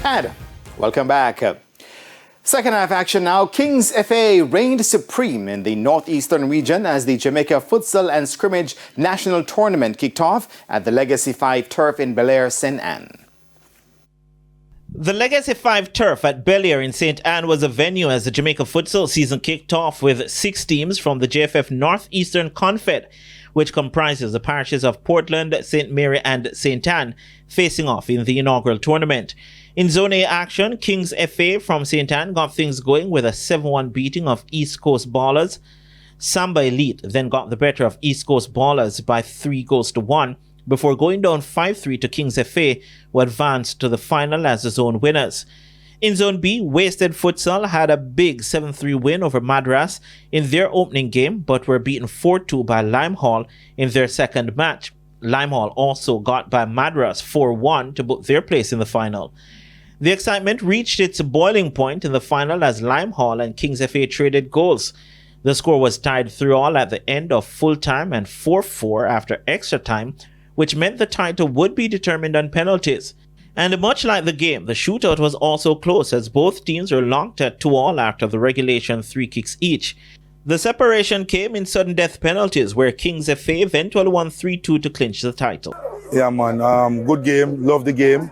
And welcome back. Second half action now. Kings FA reigned supreme in the northeastern region as the Jamaica Futsal and Scrimmage National Tournament kicked off at the Legacy 5 turf in Bel-Air, St. Anne. The Legacy 5 turf at Bel-Air in St. Anne was a venue as the Jamaica Futsal season kicked off with 6 teams from the JFF Northeastern Confed, which comprises the parishes of Portland, St. Mary and St. Anne, facing off in the inaugural tournament. In Zone A action, Kings FA from St. Anne got things going with a 7-1 beating of East Coast Ballers. Samba Elite then got the better of East Coast Ballers by 3-1 before going down 5-3 to Kings FA, who advanced to the final as the zone winners. In Zone B, Wasted Futsal had a big 7-3 win over Madras in their opening game, but were beaten 4-2 by Limehall in their second match. Limehall also got by Madras 4-1 to book their place in the final. The excitement reached its boiling point in the final as Limehall and Kings FA traded goals. The score was tied 3-3 at the end of full time and 4-4 after extra time, which meant the title would be determined on penalties. And much like the game, the shootout was also close as both teams were locked at 2-2 after the regulation 3 kicks each. The separation came in sudden death penalties where Kings FA eventually won 3-2 to clinch the title. Yeah man, good game, love the game.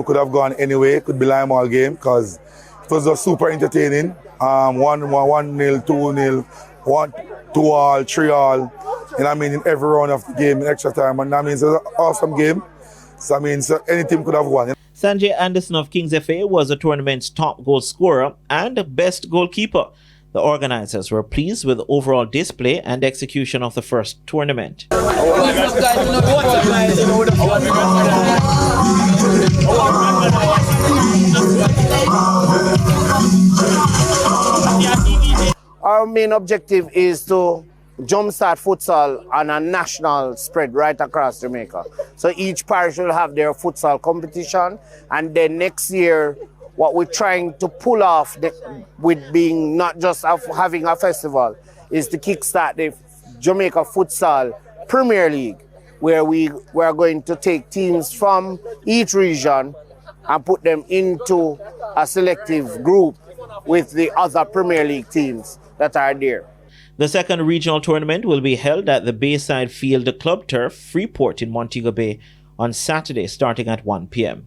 Could have gone anyway, could be Limehall game because it was just super entertaining. 1-0, 2-0, 2-2, 3-3. And I mean in every round of the game in extra time. And I mean it's an awesome game. So I mean so any team could have won. Sanjay Anderson of Kings FA was the tournament's top goal scorer and best goalkeeper. The organizers were pleased with the overall display and execution of the first tournament. Our main objective is to jumpstart futsal on a national spread right across Jamaica. So each parish will have their futsal competition, and then next year what we're trying to pull off with being not just having a festival is to kickstart the Jamaica Futsal Premier League, where we are going to take teams from each region and put them into a selective group with the other Premier League teams that are there. The second regional tournament will be held at the Bayside Field Club Turf, Freeport in Montego Bay on Saturday starting at 1 p.m.